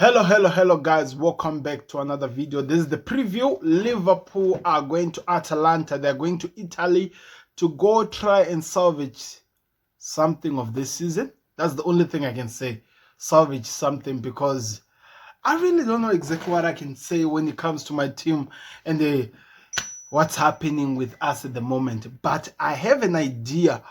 Hello guys, welcome back to another video. This is the preview. Liverpool are going to Atalanta. They're going to Italy to go try and salvage something of this season. That's the only thing I can say. Salvage something, because I really don't know exactly what I can say when it comes to my team and what's happening with us at the moment. But I have an idea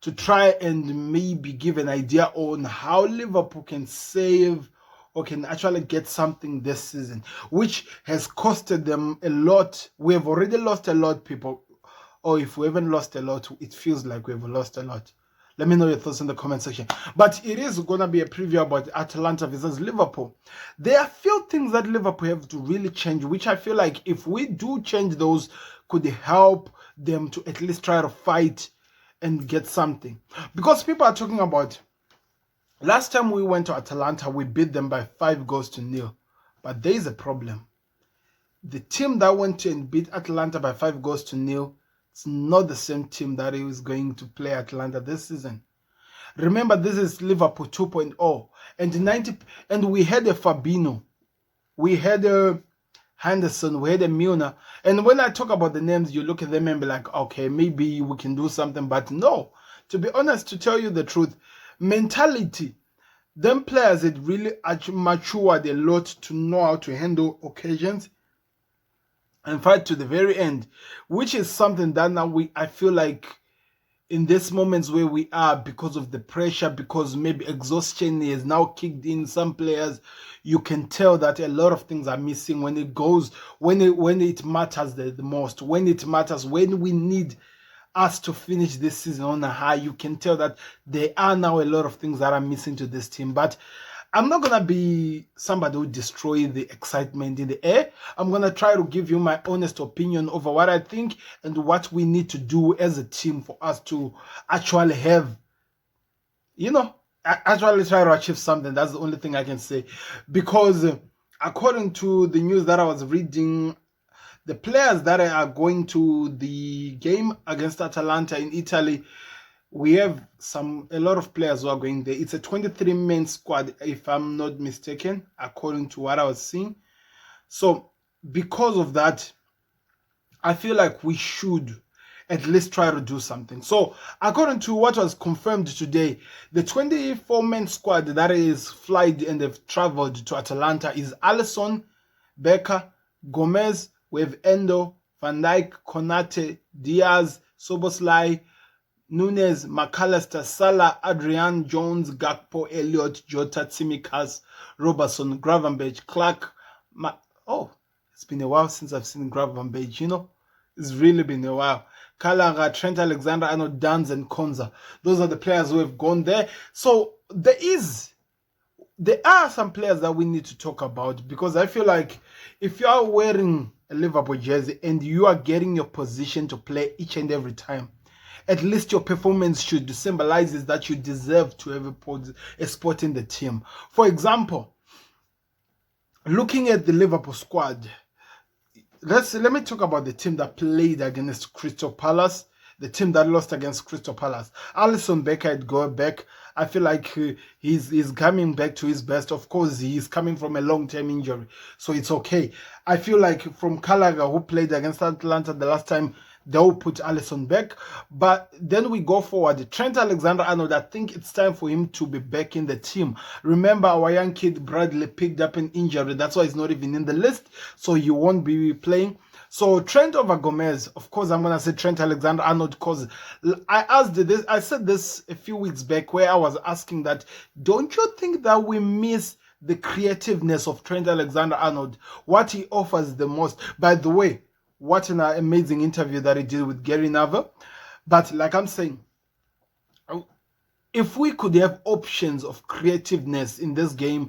to try and maybe give an idea on how Liverpool can save or can actually get something this season, which has costed them a lot. We have already lost a lot, people. Or if we haven't lost a lot, it feels like we've lost a lot. Let me know your thoughts in the comment section. But it is going to be a preview about Atalanta versus Liverpool. There are few things that Liverpool have to really change, which I feel like if we do change those, could help them to at least try to fight and get something. Because people are talking about, last time we went to Atalanta, we beat them by 5-0. But there is a problem. The team that went to and beat Atalanta by 5-0, it's not the same team that is going to play Atalanta this season. Remember, this is Liverpool 2.0. And we had a Fabinho. We had a Henderson, we had a Milner. And when I talk about the names, you look at them and be like, okay, maybe we can do something. But no, to be honest, to tell you the truth, mentality, them players had really matured a lot to know how to handle occasions and fight to the very end, which is something that now I feel like in these moments where we are, because of the pressure, because maybe exhaustion is now kicked in some players, you can tell that a lot of things are missing when it goes, when it matters the most, when it matters, when we need us to finish this season on a high. You can tell that there are now a lot of things that are missing to this team. But I'm not going to be somebody who destroy the excitement in the air. I'm going to try to give you my honest opinion over what I think and what we need to do as a team for us to actually have, actually try to achieve something. That's the only thing I can say. Because according to the news that I was reading, the players that are going to the game against Atalanta in Italy, we have a lot of players who are going there. It's a 23-man squad, if I'm not mistaken, according to what I was seeing. So because of that, I feel like we should at least try to do something. So according to what was confirmed today, the 24-man squad that is flight and have traveled to Atalanta is Alisson, Becker, Gomez, we have Endo, Van Dijk, Konate, Diaz, Soboslai, Nunes, McAllister, Salah, Adrian, Jones, Gakpo, Elliott, Jota, Tsimikas, Robertson, Gravenberch, Clark. It's been a while since I've seen Gravenberch, It's really been a while. Gallagher, Trent Alexander-Arnold, Danz, and Konza. Those are the players who have gone there. So there are some players that we need to talk about, because I feel like if you are wearing a Liverpool jersey and you are getting your position to play each and every time, at least your performance should symbolize that you deserve to have a spot in the team. For example, looking at the Liverpool squad, let me talk about the team that played against Crystal Palace, the team that lost against Crystal Palace. Alisson Becker had go back. I feel like he's coming back to his best. Of course, he's coming from a long-term injury, so it's okay. I feel like from Gallagher, who played against Atalanta the last time, they'll put Alisson back. But then we go forward. Trent Alexander-Arnold, I think it's time for him to be back in the team. Remember, our young kid Bradley picked up an injury. That's why he's not even in the list, so he won't be playing. So Trent over Gomez. Of course, I'm gonna say Trent Alexander-Arnold, because I said this a few weeks back, where I was asking that, don't you think that we miss the creativeness of Trent Alexander-Arnold, what he offers the most? By the way, what an amazing interview that he did with Gary Neville. But like I'm saying, if we could have options of creativeness in this game,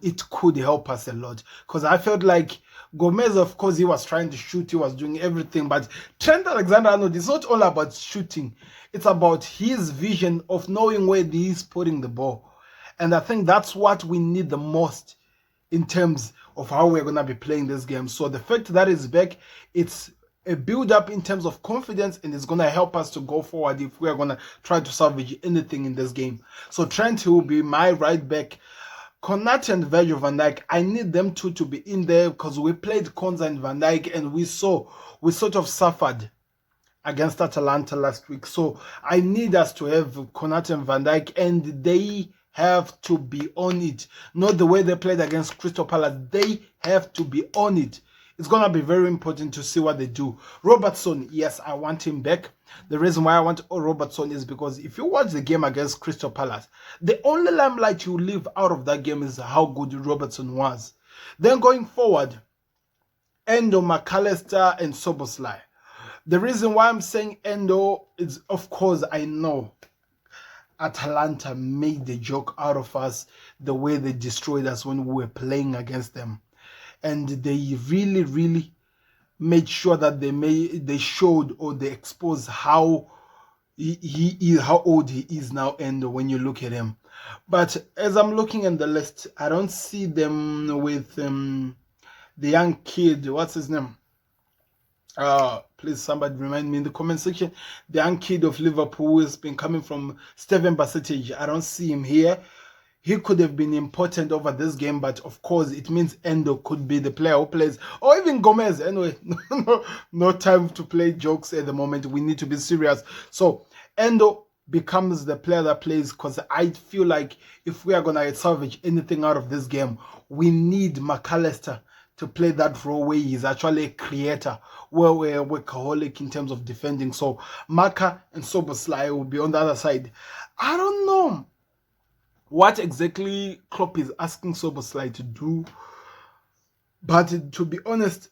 it could help us a lot. Because I felt like Gomez, of course, he was trying to shoot, he was doing everything, but Trent Alexander-Arnold, it's not all about shooting. It's about his vision of knowing where he's putting the ball. And I think that's what we need the most in terms of how we're going to be playing this game. So the fact that he's back, it's a build-up in terms of confidence, and it's going to help us to go forward if we are going to try to salvage anything in this game. So Trent will be my right back. Konate and Virgil van Dijk, I need them two to be in there because we played Konza and Van Dijk and we sort of suffered against Atalanta last week. So I need us to have Konate and Van Dijk, and they have to be on it. Not the way they played against Crystal Palace. They have to be on it. It's going to be very important to see what they do. Robertson, yes, I want him back. The reason why I want Robertson is because if you watch the game against Crystal Palace, the only limelight you leave out of that game is how good Robertson was. Then going forward, Endo, McAllister, and Szoboszlai. The reason why I'm saying Endo is, of course, I know Atalanta made the joke out of us the way they destroyed us when we were playing against them. And they really, really made sure that they showed or they exposed how how old he is now, and when you look at him. But as I'm looking at the list, I don't see them with the young kid. What's his name? Please somebody remind me in the comment section. The young kid of Liverpool who has been coming from Steven Basic. I don't see him here. He could have been important over this game, but of course it means Endo could be the player who plays, or even Gomez. Anyway, no time to play jokes at the moment. We need to be serious. So Endo becomes the player that plays, because I feel like if we are going to salvage anything out of this game, we need McAllister to play that role where he's actually a creator, where we're workaholic in terms of defending. So Maka and Szoboszlai will be on the other side. I don't know what exactly Klopp is asking Szoboszlai to do, but to be honest,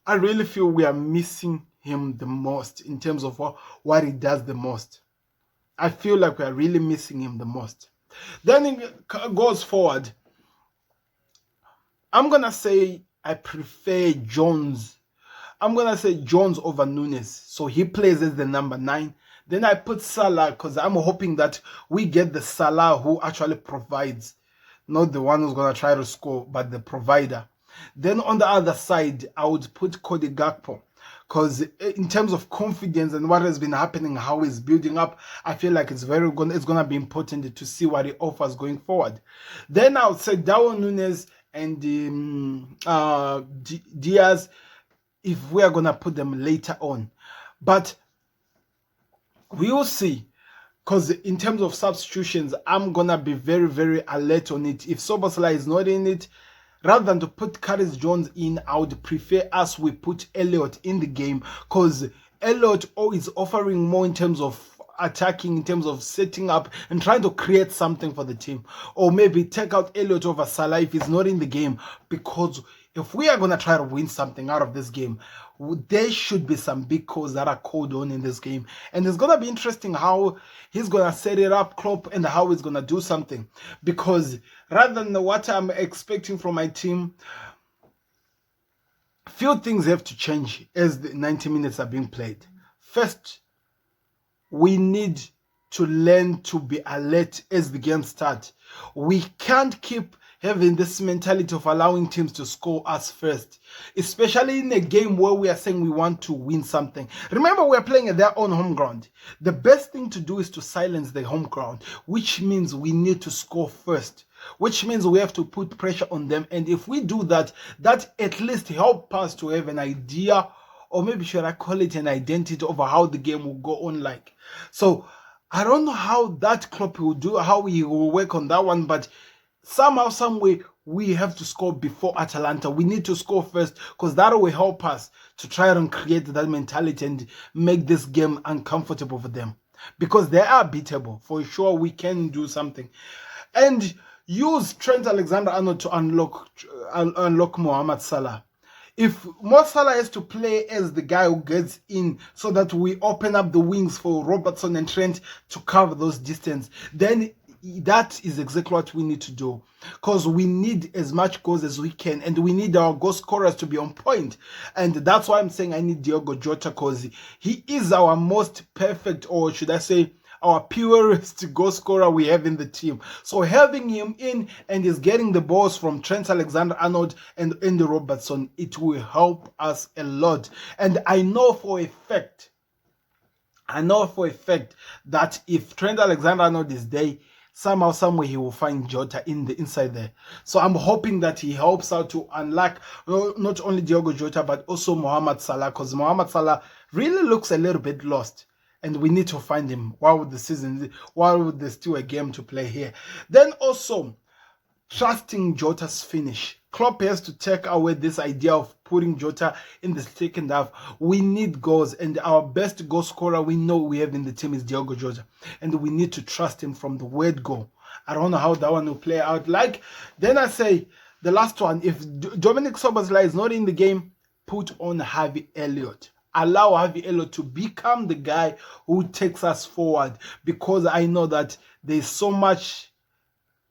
I really feel we are missing him the most in terms of what he does the most. I feel like we are really missing him the most. Then it goes forward. I'm going to say I prefer Jones. I'm going to say Jones over Nunes. So he plays as the number 9. Then I put Salah because I'm hoping that we get the Salah who actually provides. Not the one who's going to try to score, but the provider. Then on the other side, I would put Cody Gakpo. Because in terms of confidence and what has been happening, how he's building up, I feel like it's going to be important to see what he offers going forward. Then I would say Darwin Nunes and Diaz, if we are going to put them later on. But we will see, because in terms of substitutions, I'm going to be very, very alert on it. If Szoboszlai is not in it, rather than to put Curtis Jones in, I would prefer we put Elliott in the game, because Elliott is offering more in terms of attacking, in terms of setting up and trying to create something for the team. Or maybe take out Elliott over Salah if he's not in the game, because if we are going to try to win something out of this game, there should be some big calls that are called on in this game. And it's going to be interesting how he's going to set it up, Klopp, and how he's going to do something. Because rather than what I'm expecting from my team, few things have to change as the 90 minutes are being played. First, we need to learn to be alert as the game starts. We can't keep having this mentality of allowing teams to score us first, especially in a game where we are saying we want to win something. Remember, we're playing at their own home ground. The best thing to do is to silence the home ground, which means we need to score first, which means we have to put pressure on them. And if we do that, that at least helps us to have an idea, or maybe should I call it an identity over how the game will go on like. So I don't know how that Klopp will do, how he will work on that one, but somehow, some way, we have to score before Atalanta. We need to score first, because that will help us to try and create that mentality and make this game uncomfortable for them. Because they are beatable. For sure, we can do something. And use Trent Alexander-Arnold to unlock Mohamed Salah. If Mo Salah has to play as the guy who gets in so that we open up the wings for Robertson and Trent to cover those distance, then that is exactly what we need to do, because we need as much goals as we can, and we need our goal scorers to be on point. And that's why I'm saying I need Diogo Jota, because he is our most perfect, or should I say our purest goal scorer we have in the team. So having him in and he's getting the balls from Trent Alexander-Arnold and Andy Robertson, it will help us a lot. And I know for a fact that if Trent Alexander-Arnold is there, somehow, somewhere he will find Jota inside there. So I'm hoping that he helps out to unlock not only Diogo Jota but also Mohamed Salah, because Mohamed Salah really looks a little bit lost. And we need to find him while there's still a game to play here. Then also, trusting Jota's finish. Klopp has to take away this idea of putting Jota in the second half. We need goals, and our best goal scorer we know we have in the team is Diogo Jota, and we need to trust him from the word go. I don't know how that one will play out. Then I say the last one, if Dominic Szoboszlai is not in the game, put on Harvey Elliott. Allow Harvey Elliott to become the guy who takes us forward, because I know that there's so much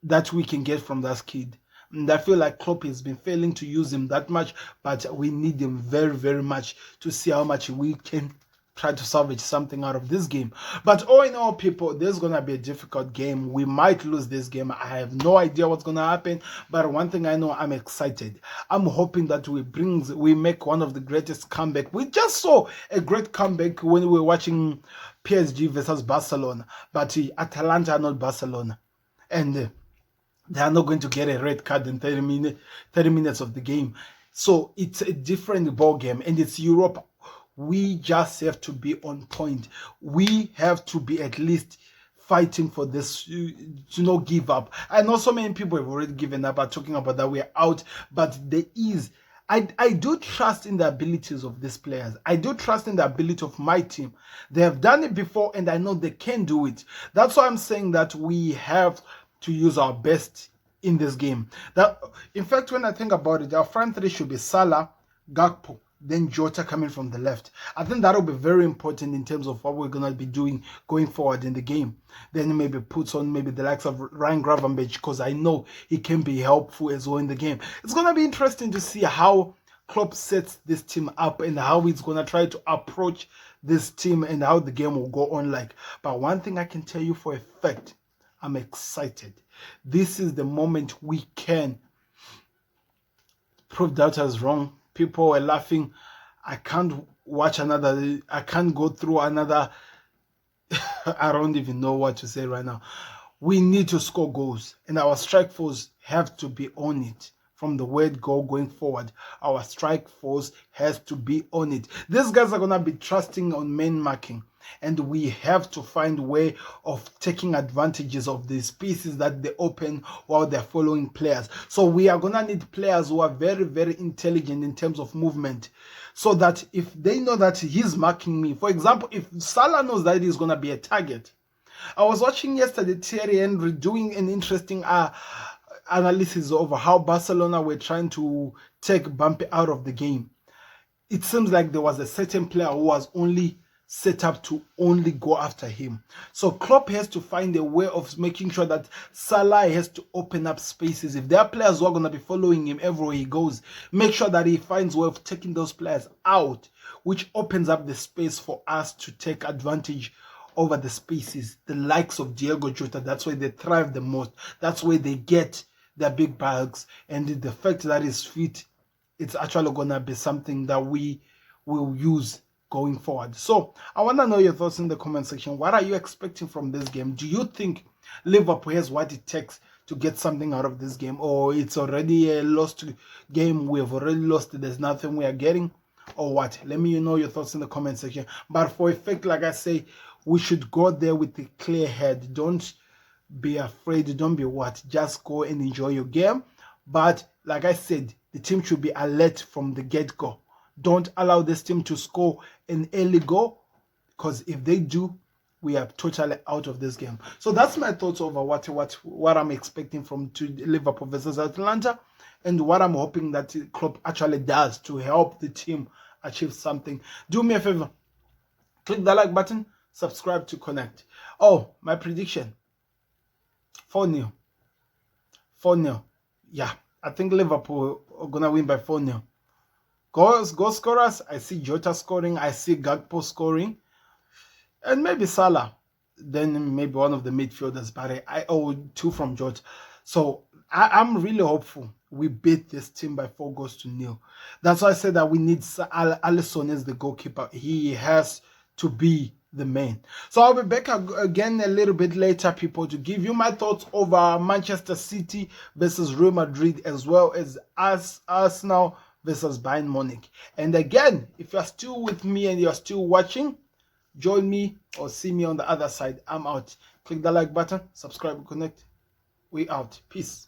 that we can get from that kid. And I feel like Klopp has been failing to use him that much, but we need him very, very much to see how much we can try to salvage something out of this game. But all in all, people, there's going to be a difficult game. We might lose this game. I have no idea what's going to happen, but one thing I know, I'm excited. I'm hoping that we make one of the greatest comeback. We just saw a great comeback when we were watching PSG versus Barcelona, but Atalanta are not Barcelona. And they are not going to get a red card in 30 minutes of the game. So it's a different ball game, and it's Europe. We just have to be on point. We have to be at least fighting for this, to not give up. I know so many people have already given up, are talking about that we're out, but there is. I do trust in the abilities of these players. I do trust in the ability of my team. They have done it before, and I know they can do it. That's why I'm saying that we have to use our best in this game. In fact, when I think about it, our front three should be Salah, Gakpo, then Jota coming from the left. I think that will be very important in terms of what we're going to be doing going forward in the game. Then maybe puts on maybe the likes of Ryan Gravenberch, because I know he can be helpful as well in the game. It's going to be interesting to see how Klopp sets this team up and how he's going to try to approach this team and how the game will go on like. But one thing I can tell you for a fact, I'm excited. This is the moment we can prove doubters wrong. People were laughing. I can't go through another. I don't even know what to say right now. We need to score goals, and our strike force have to be on it. From the word go going forward, our strike force has to be on it. These guys are going to be trusting on man marking, and we have to find a way of taking advantages of the spaces that they open while they're following players. So we are going to need players who are very, very intelligent in terms of movement, so that if they know that he's marking me, for example, if Salah knows that he's going to be a target. I was watching yesterday Thierry Henry doing an interesting analysis over how Barcelona were trying to take Mbappe out of the game. It seems like there was a certain player who was only set up to only go after him. So Klopp has to find a way of making sure that Salah has to open up spaces. If there are players who are going to be following him everywhere he goes, make sure that he finds a way of taking those players out, which opens up the space for us to take advantage over the spaces. The likes of Diogo Jota, that's where they thrive the most. That's where they get their big bags, and the fact that he's fit, it's actually gonna be something that we will use going forward. So I want to know your thoughts in the comment section. What are you expecting from this game? Do you think Liverpool has what it takes to get something out of this game, or it's already a lost game? We have already lost it. There's nothing we are getting, or what? Let me know your thoughts in the comment section. But for a fact, like I say, we should go there with a clear head. Don't be afraid. Don't be what. Just go and enjoy your game. But like I said, the team should be alert from the get-go. Don't allow this team to score an early goal, because if they do, we are totally out of this game. So that's my thoughts over what I'm expecting from Liverpool versus Atalanta, and what I'm hoping that Klopp actually does to help the team achieve something. Do me a favor, click the like button, subscribe to connect. Oh, my prediction: 4-0. 4-0. Yeah, I think Liverpool are gonna win by 4-0. Goal scorers, I see Jota scoring, I see Gakpo scoring, and maybe Salah. Then maybe one of the midfielders, but I owe 2 from Jota. So I'm really hopeful we beat this team by 4-0. That's why I said that we need Alisson as the goalkeeper. He has to be the main. So I'll be back again a little bit later, people, to give you my thoughts over Manchester City versus Real Madrid, as well as Arsenal versus Bayern Munich. And again, if you're still with me and you're still watching, join me or see me on the other side. I'm out. Click the like button, subscribe, connect. We out. Peace.